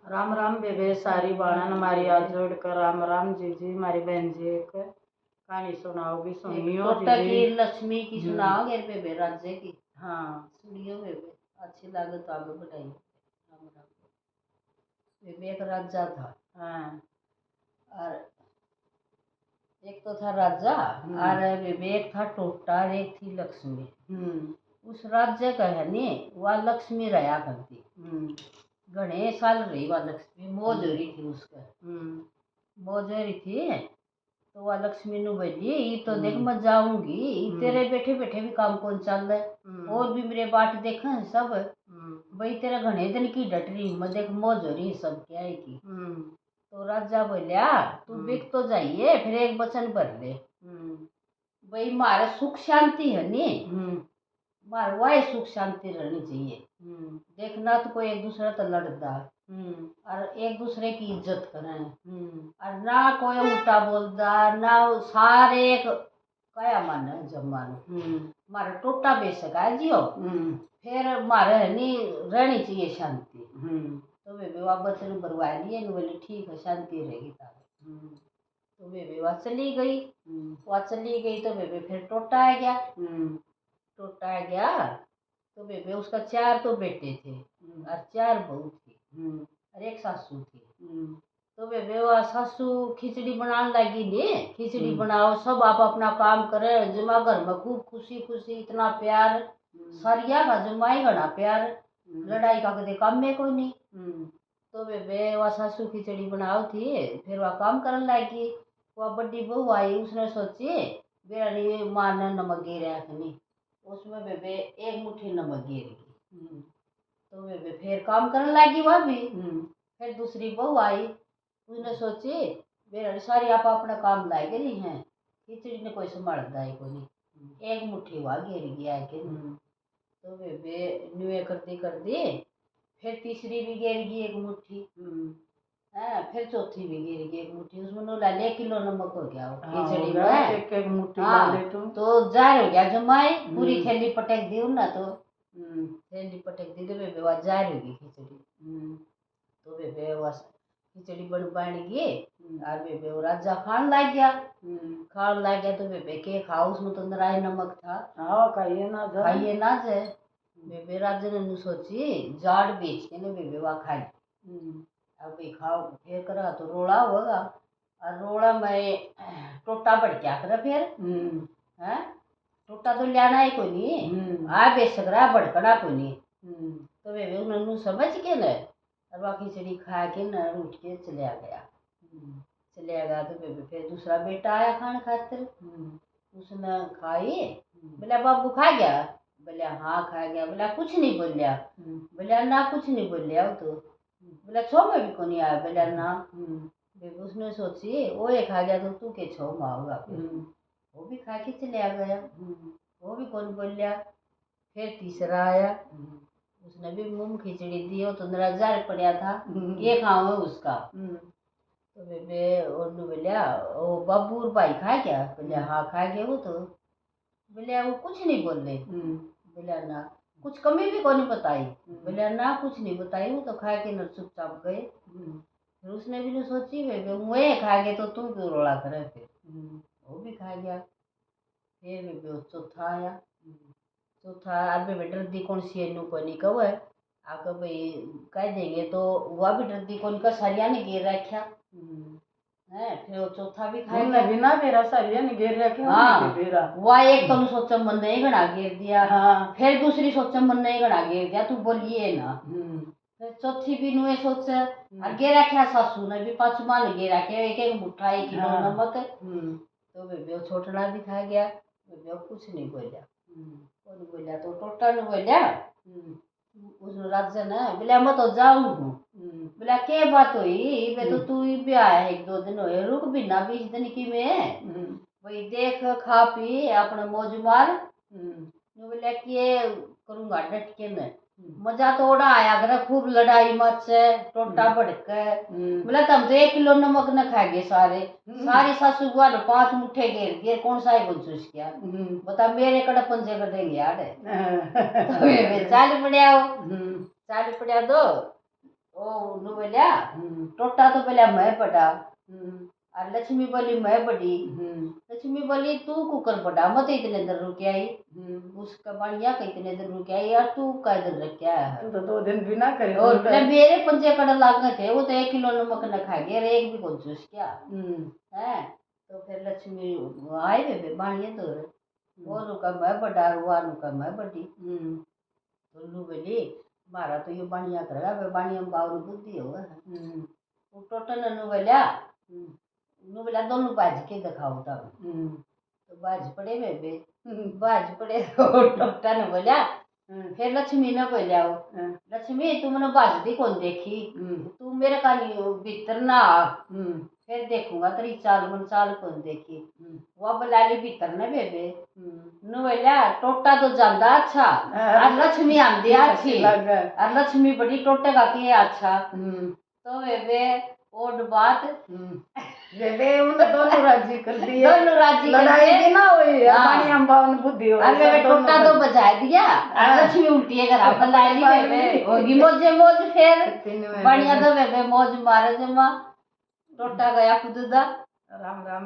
राम राम बेबे सारी बाणन हमारी हाथ जोड़कर राम राम जी हमारी बहन जी एक कहानी सुनाओगी सुनियो टोटा जी। की लक्ष्मी की सुनाओगे बेबे राज्य की। हाँ सुनियो बेबे अच्छी लगे तो आगे बढ़ाइए। राम राम। बेबे एक राजा था। हाँ और एक तो था राजा और बेबे एक था टोटा और एक थी लक्ष्मी। उस राज्य का है नी वह लक्ष्मी रहा करती। घने साल रही वह लक्ष्मी मौज हो रही थी उसका। मौज हो रही थी तो वह लक्ष्मी नु बोली ये तो देख मैं जाऊंगी तेरे बैठे बैठे भी काम कौन चल रहा है और भी मेरे बाट देखा है सब भाई तेरा घने दिन की डट रही मैं देख मौज हो रही सब क्या है की। तो राजा बोलिया तू बिक तो जाइए फिर एक वचन भर ले भाई मारा सुख शांति है नी मार वाई सुख शांति रहनी चाहिए। देखना तो कोई एक दूसरे तो लड़ता और एक दूसरे की इज्जत करें और ना कोई उल्टा बोलता ना सारे एक कया माने जब मानो मारे टोटा बेशक है जियो फिर मारे नहीं रहनी चाहिए शांति। तो वे विवाह वचन भरवा लिए बोले ठीक है शांति रहेगी तारे। तो वे विवाह चली गई। वह चली गई तो वे फिर टोटा आ गया। टोटा आ गया तो बेबे उसका 4 तो बेटे थे और 4 बहू थी और एक सासू थी। तो बेबे वह सासू खिचड़ी बनाने लगी ने खिचड़ी बनाओ सब आप अपना काम करे जमा घर में खूब खुशी खुशी इतना प्यार सरिया का जमाई घना प्यार लड़ाई का कदे काम में कोई नहीं। तो बेबे वह सासू खिचड़ी बनाओ थी फिर वह काम करने लगी। वह बड़ी बहू आई उसने सोची बेरानी मां ने नमक गिरा नहीं उसमें बेबे एक मुट्ठी नमक गिरेगी। तो बेबे फिर काम करने लगी वह भी। फिर दूसरी बहू आई उसने सोची बेरानी सारी आप अपना काम ला गई हैं खिचड़ी ने कोई संभालता है को नहीं एक मुट्ठी वह गिर गया के। तो बेबे न्यूए कर दी फिर तीसरी भी गिर गई एक मुट्ठी फिर चौथी भी गिर गई एक मुट्ठी उसमें 1 किलो नमक हो गया खिचड़ी में एक मुट्ठी डाले तो जार हो गया जमाई पूरी थैली पटक दी ना तो थैली पटक दी तो बेबे वह जार होगी खिचड़ी। तो बेबे वह खिचड़ी बन गई और बेबे वो राजा खान लग गया तो बेबे के खाओ उसमें तो नराय नमक था। खाइए ना जाए बेबे राजा ने सोची जाड़ बेच के ना बेबे वह खाई अब भाई खाओ फिर करा तो रोड़ा होगा और रोड़ा में टोटा बढ़ क्या करे फिर है टोटा तो लियाना ही कोई नहीं आ बेशक रहा भड़कना कोई नहीं। तो बेबे उन्होंने समझ के न और वह खिचड़ी खा के न उठ के चलिया गया तो बेबे फिर दूसरा बेटा आया खाने खातिर उसने खाई बोला बाबू खा गया बोला हाँ खा गया बोला कुछ नहीं बोलिया बोला ना कुछ नहीं बोलिया तो बोला छो में भी को नहीं आया बोला ना। बेबे उसने सोची वो एक खा गया तो तू के छो में आओगा फिर वो भी खा के चलिया गया वो भी कौन बोलिया। फिर तीसरा आया उसने भी मुंह खिचड़ी दी तो नराजार पड़ा था ये खाओ उसका। तो बेबे उन्होंने बोलिया वो बाबू और भाई खा गया बोले हाँ खा गया वो तो बोलिया वो कुछ नहीं बोले बोलिया ना कुछ कमी भी कौन बताई बोलिया ना कुछ नहीं बताई वो तो खा के न चुपचाप गए। फिर उसने भी नहीं सोची बेबे वो खा गए तो तू क्यों रोड़ा करे फिर वो भी खा गया। फिर बेबे चौथा आया चौथा अब बेबे डरदी कौन सी नु को नहीं कहो है आगे भाई कह देंगे तो वह भी डरदी कौन का सरिया ने गिर रखा है फिर वो चौथा भी खा गया बिना मेरा सरिया ने गिर रखा हाँ वह एक तो सोचा मन नहीं गणा गिर दिया फिर दूसरी सोचा मन नहीं गणा गिर दिया तू बोलिए ना फिर चौथी भी नुए सोचे और गे रखा सासू ने भी पाछू मान गे रखे एक एक मुठा 1 किलो नमक तो बेबे छोटना भी खा गया बेबे कुछ नहीं बोलिया कौन बोलिया तो टोटा ने बोलिया उस राजा ने बोला मैं तो जाऊं हूँ बोला के बात हुई बे तो तू भी आया 1-2 दिन हुए रुक भी ना 20 दिन की में वही देख खा पी अपने मौज मार बोला कि करूंगा डट के मैं मजा तो ओड़ा आया कर खूब लड़ाई मचे टोटा भड़के बोला तुम तो 1 किलो नमक न खा गए सारी सासू बुआ ने 5 मुट्ठे घेर कौन सा है चूस किया बता मेरे कड़े पंजे कटेंगे यार तो चाल पड़ा दो ओ नु बोलिया टोटा तो पहले मैं पड़ा और लक्ष्मी बोली मैं बड़ी। लक्ष्मी बोली तू कुकर पड़ा मत इतने देर रुक आई। उसका बढ़िया का इतने देर रुक आई यार तू का इधर रख क्या है। तू तो 2 दिन भी ना करे और मेरे पंजे कड़ लाग थे वो तो 1 किलो नमक न खा गए और एक भी को जूस क्या है। तो फिर लक्ष्मी आए वे बाणिया तो वो रुका मैं बड़ा रुआ रुका मैं बड़ी। तो लू बोली मारा तो ये बाणिया करेगा वे बाणिया में बावरी बुद्धि होगा। वो टोटन नु बोला दोनों बाज के दिखाओ तब। तो बाज पड़े वे बाज पड़े तो टोटा ने बोला फिर लक्ष्मी ने बोला लक्ष्मी तुमने बाजती कौन देखी तू मेरे कानी भीतर ना आ फिर देखूंगा तेरी चाल मन चाल कौन देखी। वो बुला ली भीतर ने बेबे नु बोला टोटा तो जांदा अच्छा और लक्ष्मी आंदी अच्छी और लक्ष्मी बड़ी टोटे का की अच्छा। तो बेबे ओड बात बेबे उन दोनों राजी कर दिए दोनों राजी कर लड़ाई दिए भी ना हुई पानी हम बावन बुद्धि हो अरे बेबे टोटा तो बजा दिया और लक्ष्मी उल्टी है घर पर लाई ली बेबे होगी मौजे मौज फिर बढ़िया तो बेबे मौज मारे जमा टोटा गया खुदा। राम राम।